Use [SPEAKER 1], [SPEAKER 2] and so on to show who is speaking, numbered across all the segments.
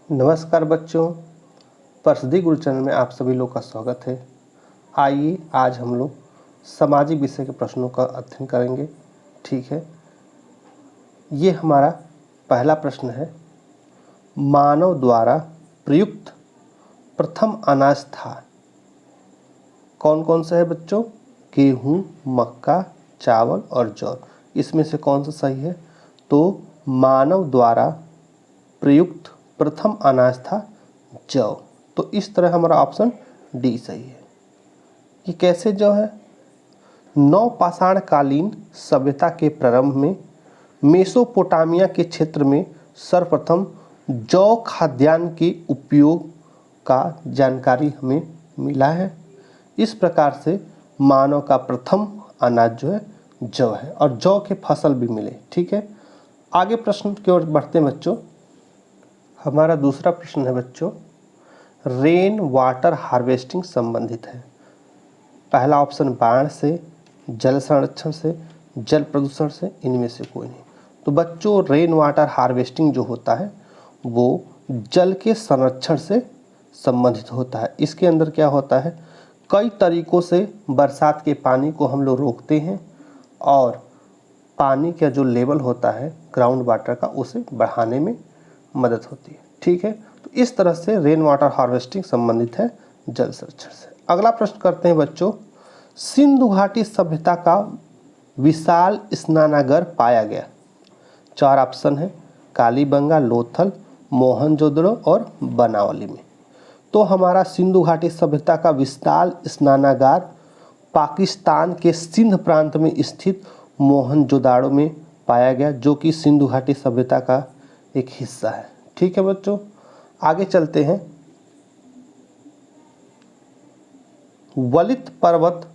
[SPEAKER 1] नमस्कार बच्चों, प्रसिद्धि गुरु चैनल में आप सभी लोग का स्वागत है। आइए आज हम लोग सामाजिक विषय के प्रश्नों का अध्ययन करेंगे। ठीक है, ये हमारा पहला प्रश्न है। मानव द्वारा प्रयुक्त प्रथम अनाज था। कौन कौन सा है बच्चों? गेहूँ, मक्का, चावल और जौ। इसमें से कौन सा सही है? तो मानव द्वारा प्रयुक्त प्रथम अनाज था जौ। तो इस तरह हमारा ऑप्शन डी सही है। ये कैसे जौ है? नवपाषाणकालीन सभ्यता के प्रारंभ में मेसोपोटामिया के क्षेत्र में सर्वप्रथम जौ खाद्यान्न के उपयोग का जानकारी हमें मिला है। इस प्रकार से मानव का प्रथम अनाज जो है जौ है और जौ के फसल भी मिले। ठीक है, आगे प्रश्न की ओर बढ़ते हैं बच्चों। हमारा दूसरा प्रश्न है बच्चों, रेन वाटर हार्वेस्टिंग संबंधित है। पहला ऑप्शन बाढ़ से, जल संरक्षण से, जल प्रदूषण से, इनमें से कोई नहीं। तो बच्चों रेन वाटर हार्वेस्टिंग जो होता है वो जल के संरक्षण से संबंधित होता है। इसके अंदर क्या होता है, कई तरीकों से बरसात के पानी को हम लोग रोकते हैं और पानी का जो लेवल होता है ग्राउंड वाटर का उसे बढ़ाने में मदद होती है। ठीक है, तो इस तरह से रेन वाटर हार्वेस्टिंग संबंधित है जल संरक्षण से। अगला प्रश्न करते हैं बच्चों, सिंधु घाटी सभ्यता का विशाल स्नानागार पाया गया। चार ऑप्शन है, कालीबंगा, लोथल, मोहनजोदड़ो और बनावली में। तो हमारा सिंधु घाटी सभ्यता का विशाल स्नानागार पाकिस्तान के सिंध प्रांत में स्थित मोहनजोदड़ो में पाया गया, जो कि सिंधु घाटी सभ्यता का एक हिस्सा है। ठीक है बच्चों, आगे चलते हैं। वलित पर्वत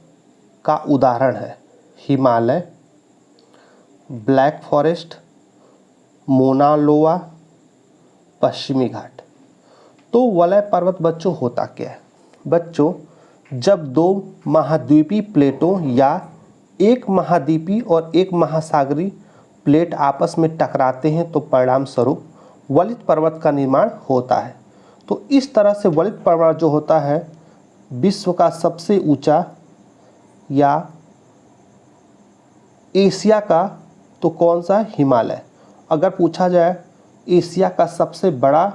[SPEAKER 1] का उदाहरण है हिमालय, ब्लैक फॉरेस्ट, मोना लोआ, पश्चिमी घाट। तो वलय पर्वत बच्चों होता क्या है? बच्चों जब दो महाद्वीपीय प्लेटों या एक महाद्वीपीय और एक महासागरीय प्लेट आपस में टकराते हैं तो परिणाम स्वरूप वलित पर्वत का निर्माण होता है। तो इस तरह से वलित पर्वत जो होता है विश्व का सबसे ऊंचा या एशिया का तो कौन सा? हिमालय। अगर पूछा जाए एशिया का सबसे बड़ा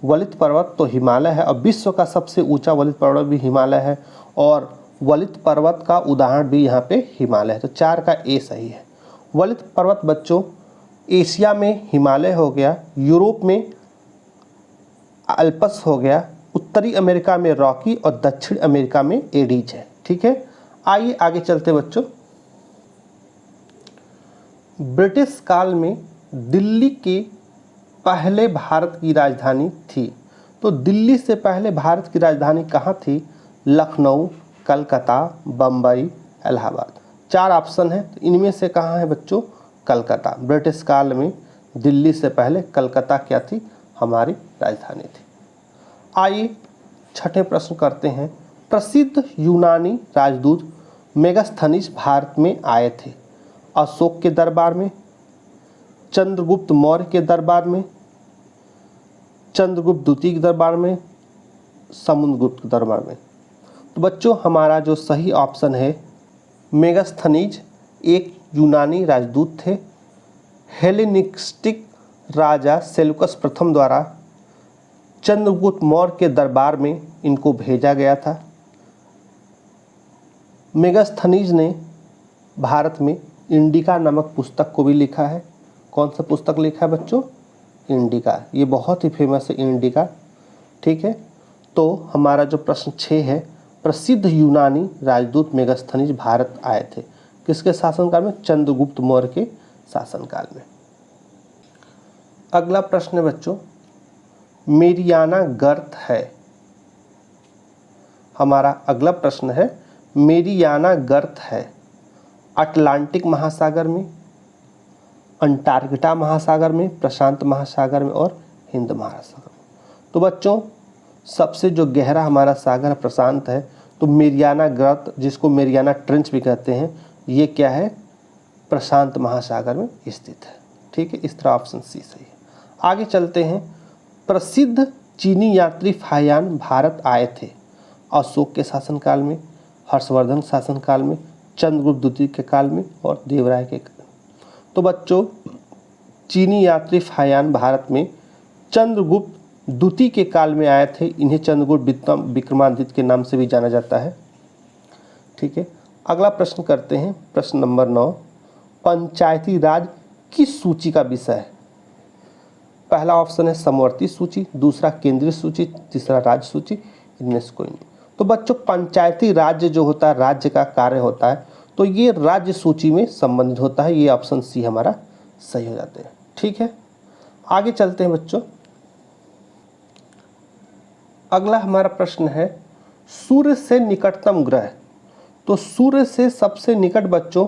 [SPEAKER 1] वलित पर्वत तो हिमालय है और विश्व का सबसे ऊंचा वलित पर्वत भी हिमालय है और वलित पर्वत का उदाहरण भी यहाँ पे हिमालय है। तो 4 का ए सही है। वलित पर्वत बच्चों एशिया में हिमालय हो गया, यूरोप में अल्पस हो गया, उत्तरी अमेरिका में रॉकी और दक्षिण अमेरिका में एडीज है। ठीक है, आइए आगे चलते बच्चों। ब्रिटिश काल में दिल्ली के पहले भारत की राजधानी थी। तो दिल्ली से पहले भारत की राजधानी कहाँ थी? लखनऊ, कलकत्ता, बम्बई, इलाहाबाद। 4 ऑप्शन है, तो इनमें से कहाँ है बच्चों? कलकत्ता। ब्रिटिश काल में दिल्ली से पहले कलकत्ता क्या थी? हमारी राजधानी थी। आइए छठे प्रश्न करते हैं। प्रसिद्ध यूनानी राजदूत मेगास्थनीज भारत में आए थे। अशोक के दरबार में, चंद्रगुप्त मौर्य के दरबार में, चंद्रगुप्त द्वितीय के दरबार में, समुद्रगुप्त के दरबार में। तो बच्चों हमारा जो सही ऑप्शन है मेगास्थनीज एक यूनानी राजदूत थे। हेलेनिस्टिक राजा सेल्यूकस प्रथम द्वारा चंद्रगुप्त मौर्य के दरबार में इनको भेजा गया था। मेगास्थनीज ने भारत में इंडिका नामक पुस्तक को भी लिखा है। कौन सा पुस्तक लिखा है बच्चों? इंडिका। ये बहुत ही फेमस है इंडिका। ठीक है, तो हमारा जो प्रश्न 6 है, प्रसिद्ध यूनानी राजदूत मेगास्थनीज भारत आए थे। किसके शासनकाल में? चंद्रगुप्त मौर्य के शासनकाल में। अगला प्रश्न है बच्चों, मेरियाना गर्त है। हमारा अगला प्रश्न है मेरियाना गर्त है अटलांटिक महासागर में, अंटार्कटिका महासागर में, प्रशांत महासागर में और हिंद महासागर में। तो बच्चों सबसे जो गहरा हमारा सागर प्रशांत है, तो मेरियाना गर्त जिसको मेरियाना ट्रेंच भी कहते हैं, ये क्या है? प्रशांत महासागर में स्थित है। ठीक है, इस तरह ऑप्शन सी सही है। आगे चलते हैं। प्रसिद्ध चीनी यात्री फाहियान भारत आए थे? अशोक के शासनकाल में, हर्षवर्धन शासनकाल में, चंद्रगुप्त द्वितीय के काल में और देवराय के काल में। तो बच्चों चीनी यात्री फाहियान भारत में चंद्रगुप्त द्वितीय के काल में आए थे। इन्हें चंद्रगुप्त विक्रमादित्य के नाम से भी जाना जाता है। ठीक है, अगला प्रश्न करते हैं, प्रश्न नंबर 9। पंचायती राज किस सूची का विषय है? पहला ऑप्शन है समवर्ती सूची, दूसरा केंद्रीय सूची, तीसरा राज्य सूची, इनमें से कोई नहीं। तो बच्चों पंचायती राज्य जो होता है, राज्य का कार्य होता है, तो ये राज्य सूची में संबंधित होता है। ये ऑप्शन सी हमारा सही हो जाते हैं। ठीक है, आगे चलते हैं बच्चों। अगला हमारा प्रश्न है सूर्य से निकटतम ग्रह। तो सूर्य से सबसे निकट बच्चों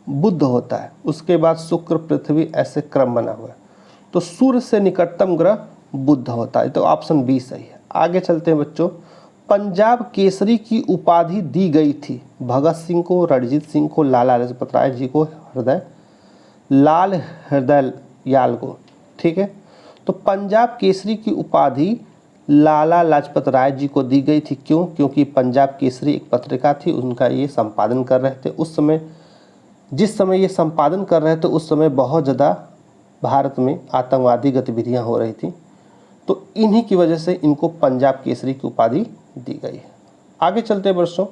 [SPEAKER 1] बुध होता है, उसके बाद शुक्र, पृथ्वी, ऐसे क्रम बना हुआ है। तो सूर्य से निकटतम ग्रह बुध होता है, तो ऑप्शन बी सही है। आगे चलते हैं बच्चों। पंजाब केसरी की उपाधि दी गई थी भगत सिंह को, रणजीत सिंह को, लाला लाजपत राय जी को, लाल हृदयाल को। ठीक है, तो पंजाब केसरी की उपाधि लाला लाजपत राय जी को दी गई थी। क्यों? क्योंकि पंजाब केसरी एक पत्रिका थी, उनका ये संपादन कर रहे थे। उस समय, जिस समय ये संपादन कर रहे थे, उस समय बहुत ज़्यादा भारत में आतंकवादी गतिविधियां हो रही थी, तो इन्हीं की वजह से इनको पंजाब केसरी की उपाधि दी गई है। आगे चलते हैं बच्चों।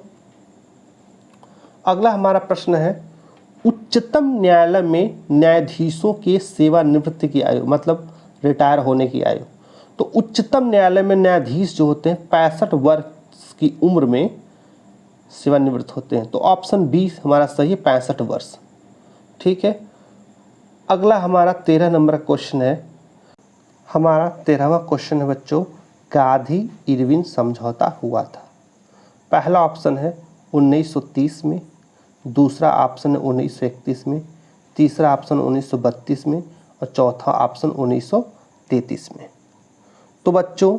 [SPEAKER 1] अगला हमारा प्रश्न है उच्चतम न्यायालय में न्यायाधीशों के सेवानिवृत्ति की आयु, मतलब रिटायर होने की आयु। तो उच्चतम न्यायालय में न्यायाधीश जो होते हैं 65 वर्ष की उम्र में सेवानिवृत्त होते हैं। तो ऑप्शन बी हमारा सही है, 65 वर्ष। ठीक है, अगला हमारा 13 नंबर का क्वेश्चन है। हमारा 13वां क्वेश्चन है बच्चों, गांधी इरविन समझौता हुआ था। पहला ऑप्शन है 1930 में, दूसरा ऑप्शन है 1931 में, तीसरा ऑप्शन 1932 में और चौथा ऑप्शन 1933 में। तो बच्चों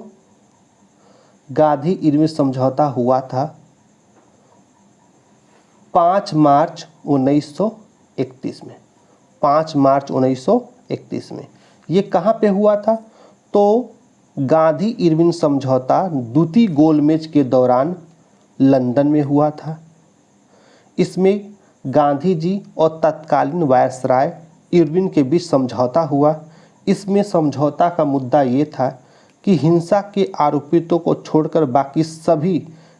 [SPEAKER 1] गांधी इरविन समझौता हुआ था 5 मार्च 1931 में। 5 मार्च 1931 में ये कहाँ पे हुआ था? तो गांधी इरविन समझौता द्वितीय गोलमेज के दौरान लंदन में हुआ था। इसमें गांधी जी और तत्कालीन वायसराय इरविन के बीच समझौता हुआ। इसमें समझौता का मुद्दा ये था कि हिंसा के आरोपितों को छोड़कर बाकी सभी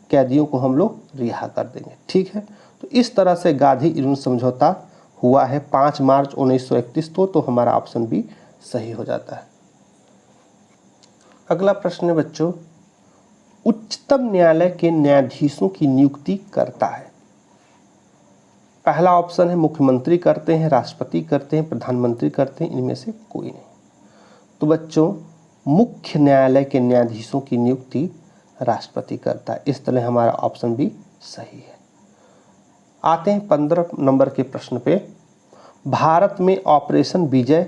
[SPEAKER 1] कैदियों को हम लोग रिहा कर देंगे। ठीक है, तो इस तरह से गांधी इरविन समझौता हुआ है 5 मार्च 1931 तो हमारा ऑप्शन बी सही हो जाता है। अगला प्रश्न है बच्चों, उच्चतम न्यायालय के न्यायाधीशों की नियुक्ति करता है। पहला ऑप्शन है मुख्यमंत्री करते हैं, राष्ट्रपति करते हैं, प्रधानमंत्री करते हैं, इनमें से कोई नहीं। तो बच्चों मुख्य न्यायालय के न्यायाधीशों की नियुक्ति राष्ट्रपति करता है, इस तरह हमारा ऑप्शन बी सही है। आते हैं 15 नंबर के प्रश्न पे। भारत में ऑपरेशन विजय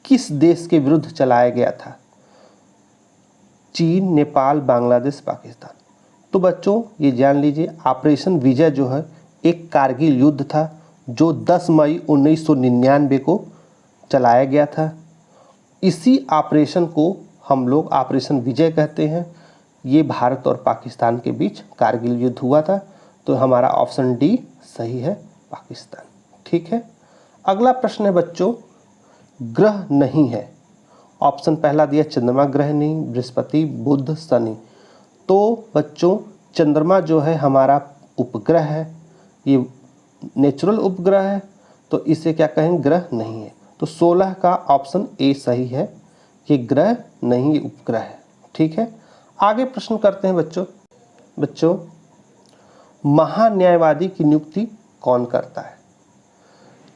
[SPEAKER 1] किस देश के विरुद्ध चलाया गया था? चीन, नेपाल, बांग्लादेश, पाकिस्तान। तो बच्चों ये जान लीजिए, ऑपरेशन विजय जो है एक कारगिल युद्ध था जो 10 मई 1999 को चलाया गया था। इसी ऑपरेशन को हम लोग ऑपरेशन विजय कहते हैं। ये भारत और पाकिस्तान के बीच कारगिल युद्ध हुआ था, तो हमारा ऑप्शन डी सही है, पाकिस्तान। ठीक है, अगला प्रश्न है बच्चों, ग्रह नहीं है। ऑप्शन पहला दिया चंद्रमा ग्रह नहीं, बृहस्पति, बुध, शनि। तो बच्चों चंद्रमा जो है हमारा उपग्रह है, ये नेचुरल उपग्रह है, तो इसे क्या कहेंगे, ग्रह नहीं है। तो 16 का ऑप्शन ए सही है, ये ग्रह नहीं, ये उपग्रह है। ठीक है, आगे प्रश्न करते हैं बच्चों महान्यायवादी की नियुक्ति कौन करता है?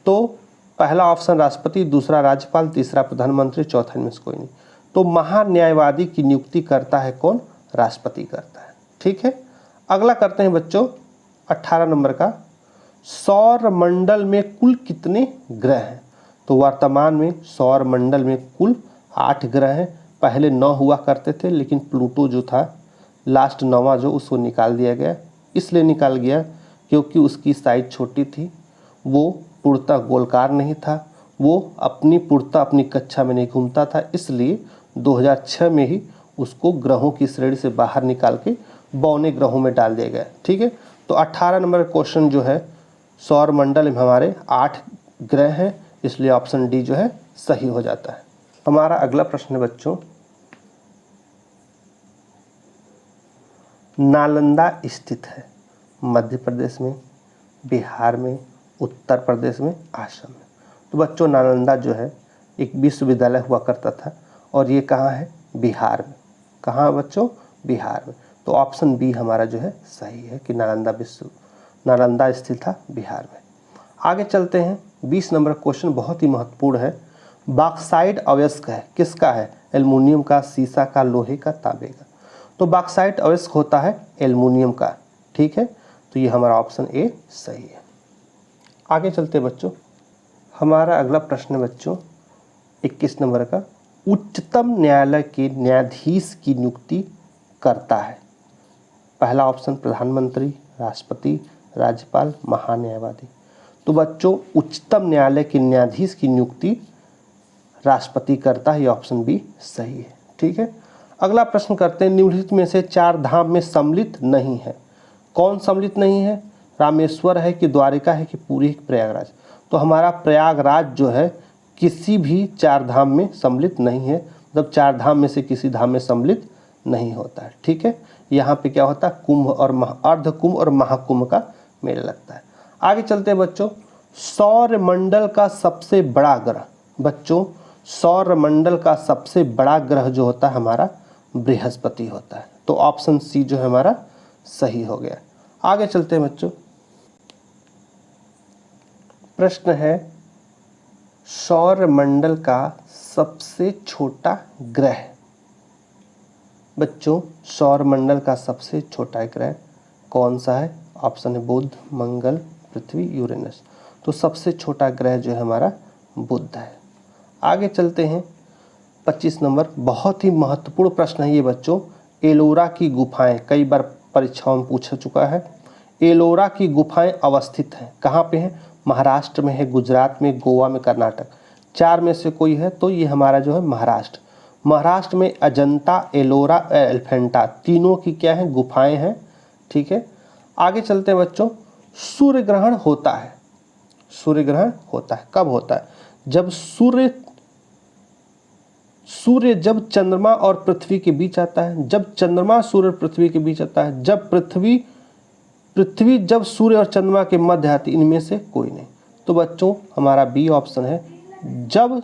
[SPEAKER 1] तो पहला ऑप्शन राष्ट्रपति, दूसरा राज्यपाल, तीसरा प्रधानमंत्री, चौथा इनमें से कोई नहीं। तो महान्यायवादी की नियुक्ति करता है कौन? राष्ट्रपति करता है। ठीक है, अगला करते हैं बच्चों 18 नंबर का, सौर मंडल में कुल कितने ग्रह हैं? तो वर्तमान में सौर मंडल में कुल 8 ग्रह हैं। पहले 9 हुआ करते थे, लेकिन प्लूटो जो था लास्ट 9वां जो, उसको निकाल दिया गया। इसलिए निकाल गया क्योंकि उसकी साइज छोटी थी, वो पूर्णतः गोलकार नहीं था, वो पूर्णतः अपनी कक्षा में नहीं घूमता था, इसलिए 2006 में ही उसको ग्रहों की श्रेणी से बाहर निकाल के 52 ग्रहों में डाल दिया गया। ठीक है, तो 18 नंबर क्वेश्चन जो है, सौर मंडल में हमारे 8 ग्रह हैं, इसलिए ऑप्शन डी जो है सही हो जाता है। हमारा अगला प्रश्न है बच्चों, नालंदा स्थित है मध्य प्रदेश में, बिहार में, उत्तर प्रदेश में, आसाम में। तो बच्चों नालंदा जो है एक विश्वविद्यालय हुआ करता था और ये कहाँ है, बिहार में। कहाँ बच्चों, बिहार में। तो ऑप्शन बी हमारा जो है सही है कि नालंदा स्थित था बिहार में। आगे चलते हैं, 20 नंबर क्वेश्चन बहुत ही महत्वपूर्ण है। बॉक्साइट अयस्क है, किसका है, एल्युमिनियम का, सीसा का, लोहे का, तांबे का। तो बॉक्साइट अयस्क होता है एल्युमिनियम का। ठीक है, तो ये हमारा ऑप्शन ए सही है। आगे चलते बच्चों, हमारा अगला प्रश्न है बच्चों 21 नंबर का, उच्चतम न्यायालय के न्यायाधीश की नियुक्ति करता है। पहला ऑप्शन प्रधानमंत्री, राष्ट्रपति, राज्यपाल, महान्यायवादी। तो बच्चों उच्चतम न्यायालय के न्यायाधीश की नियुक्ति राष्ट्रपति करता है, ये ऑप्शन बी सही है। ठीक है, अगला प्रश्न करते हैं, निम्नलिखित में से 4 धाम में सम्मिलित नहीं है। कौन सम्मिलित नहीं है, रामेश्वर है कि द्वारिका है कि पुरी है कि प्रयागराज। तो हमारा प्रयागराज जो है किसी भी 4 धाम में सम्मिलित नहीं है, मतलब 4 धाम में से किसी धाम में सम्मिलित नहीं होता है। ठीक है, यहाँ पे क्या होता है, कुंभ और अर्ध कुंभ और महाकुंभ का मेला लगता है। आगे चलते हैं बच्चों, सौर मंडल का सबसे बड़ा ग्रह। बच्चों सौर मंडल का सबसे बड़ा ग्रह जो होता है हमारा बृहस्पति होता है। तो ऑप्शन सी जो है हमारा सही हो गया। आगे चलते हैं बच्चों, प्रश्न है सौर मंडल का सबसे छोटा ग्रह। बच्चों सौर मंडल का सबसे छोटा ग्रह कौन सा है, ऑप्शन है बुध, मंगल, पृथ्वी, यूरेनस। तो सबसे छोटा ग्रह जो है हमारा बुध है। आगे चलते हैं 25 नंबर, बहुत ही महत्वपूर्ण प्रश्न है ये बच्चों। एलोरा की गुफाएं कई बार परीक्षाओं में पूछा चुका है। एलोरा की गुफाएं अवस्थित हैं, कहाँ पे हैं, महाराष्ट्र में है, गुजरात में, गोवा में, कर्नाटक। 4 में से कोई है, तो ये हमारा जो है महाराष्ट्र। महाराष्ट्र में अजंता, एलोरा, एलिफेंटा तीनों की क्या है, गुफाएं हैं। ठीक है, आगे चलते हैं बच्चों, सूर्य ग्रहण होता है। सूर्य ग्रहण होता है कब होता है, जब सूर्य जब चंद्रमा और पृथ्वी के बीच आता है, जब चंद्रमा सूर्य और पृथ्वी के बीच आता है, जब पृथ्वी जब सूर्य और चंद्रमा के मध्य आती, इनमें से कोई नहीं। तो बच्चों हमारा बी ऑप्शन है, जब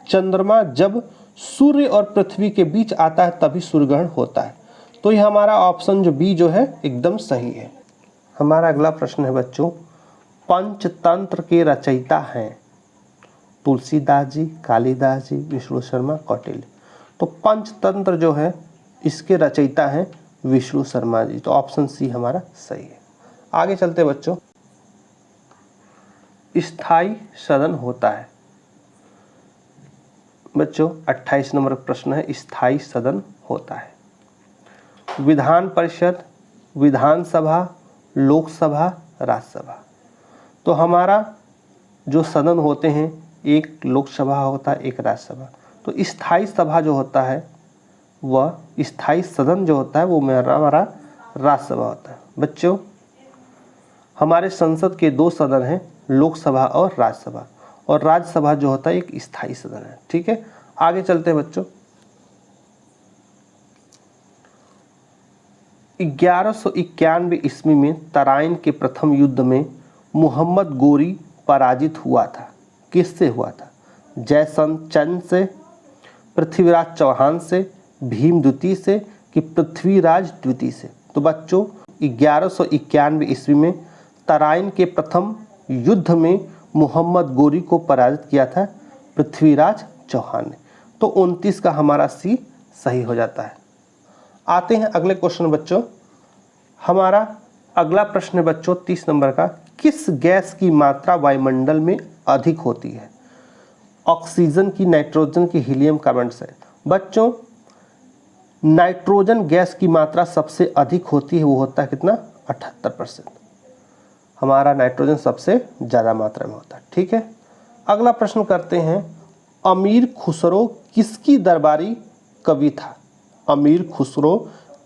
[SPEAKER 1] चंद्रमा जब सूर्य और पृथ्वी के बीच आता है तभी सूर्य ग्रहण होता है। तो ये हमारा ऑप्शन जो बी जो है एकदम सही है। हमारा अगला प्रश्न है बच्चों, पंचतंत्र के रचयिता हैं तुलसीदास जी, कालिदास जी, विष्णु शर्मा, कौटिल्य। तो पंचतंत्र जो है इसके रचयिता हैं विष्णु शर्मा जी। तो ऑप्शन सी हमारा सही है। आगे चलते बच्चों, स्थायी सदन होता है। बच्चों 28 नंबर प्रश्न है, स्थायी सदन होता है। विधान परिषद, विधानसभा, लोकसभा, राज्यसभा। तो हमारा जो सदन होते हैं, एक लोकसभा होता है, एक राज्यसभा। तो स्थायी सभा जो होता है वह, स्थायी सदन जो होता है वो हमारा राज्यसभा होता है। बच्चों हमारे संसद के 2 सदन हैं, लोकसभा और राज्यसभा, और राज्यसभा जो होता है एक स्थायी सदन है। ठीक है, आगे चलते हैं बच्चों, 1191 ईस्वी में तराइन के प्रथम युद्ध में मोहम्मद गोरी पराजित हुआ था। किससे हुआ था, जयसंत चंद से, पृथ्वीराज चौहान से, भीम द्वितीय से कि पृथ्वीराज द्वितीय से। तो बच्चों 1191 ईस्वी में तराइन के प्रथम युद्ध में मोहम्मद गोरी को पराजित किया था पृथ्वीराज चौहान ने। तो 29 का हमारा सी सही हो जाता है। आते हैं अगले क्वेश्चन बच्चों, हमारा अगला प्रश्न है बच्चों 30 नंबर का, किस गैस की मात्रा वायुमंडल में अधिक होती है, ऑक्सीजन की, नाइट्रोजन की, हीलियम, कार्बन डाइऑक्साइड। बच्चों नाइट्रोजन गैस की मात्रा सबसे अधिक होती है, वो होता है कितना, 78%। हमारा नाइट्रोजन सबसे ज़्यादा मात्रा में होता है। ठीक है, अगला प्रश्न करते हैं, अमीर खुसरो किसकी दरबारी कवि था? अमीर खुसरो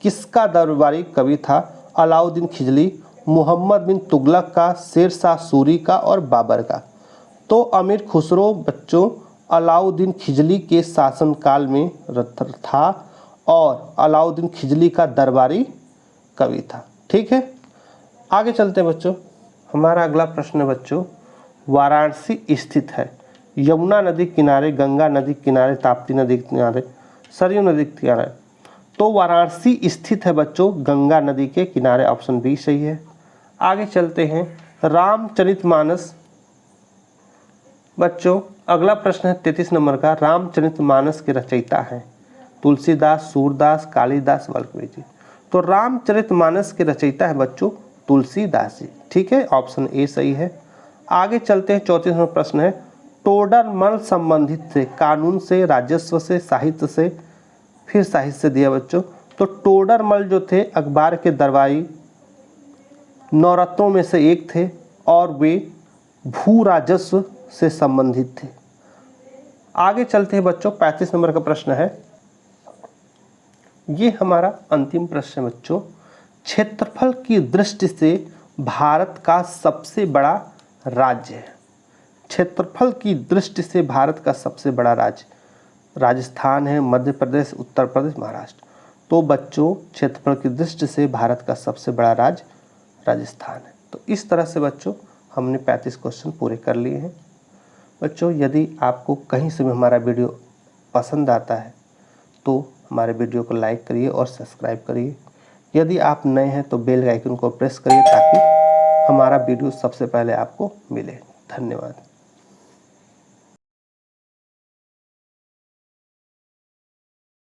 [SPEAKER 1] किसका दरबारी कवि था? अलाउद्दीन खिलजी, मोहम्मद बिन तुगलक का, शेर शाह सूरी का और बाबर का? तो अमीर खुसरो बच्चों अलाउद्दीन खिलजी के शासनकाल में था और अलाउद्दीन खिलजी का दरबारी कवि था। ठीक है, आगे चलते हैं बच्चों। हमारा अगला प्रश्न है बच्चों, वाराणसी स्थित है यमुना नदी किनारे, गंगा नदी किनारे, ताप्ती नदी किनारे, सरयू नदी किनारे? तो वाराणसी स्थित है बच्चों गंगा नदी के किनारे, ऑप्शन बी सही है। आगे चलते हैं, रामचरितमानस बच्चों अगला प्रश्न है 33 नंबर का, रामचरितमानस के रचयिता हैं तुलसीदास, सूरदास, कालिदास, वाल्मीकि जी? तो रामचरितमानस के रचयिता है बच्चों तुलसीदास जी। ठीक है, ऑप्शन ए सही है। आगे चलते हैं, 34 नंबर प्रश्न है, टोडरमल संबंधित से, कानून से, राजस्व से, साहित्य से? फिर साहित्य से दिया बच्चों। तो टोडरमल जो थे अखबार के दरबारी नौरत्नों में से एक थे और वे भू राजस्व से संबंधित थे। आगे चलते हैं बच्चों, 35 नंबर का प्रश्न है, ये हमारा अंतिम प्रश्न है बच्चों, क्षेत्रफल की दृष्टि से भारत का सबसे बड़ा राज्य है। क्षेत्रफल की दृष्टि से भारत का सबसे बड़ा राज्य राजस्थान है, मध्य प्रदेश, उत्तर प्रदेश, महाराष्ट्र? तो बच्चों क्षेत्रफल की दृष्टि से भारत का सबसे बड़ा राज्य राजस्थान है। तो इस तरह से बच्चों हमने 35 क्वेश्चन पूरे कर लिए हैं। बच्चों यदि आपको कहीं से भी हमारा वीडियो पसंद आता है तो हमारे वीडियो को लाइक करिए और सब्सक्राइब करिए। यदि आप नए हैं तो बेल आइकन को प्रेस करिए ताकि हमारा वीडियो सबसे पहले आपको मिले। धन्यवाद।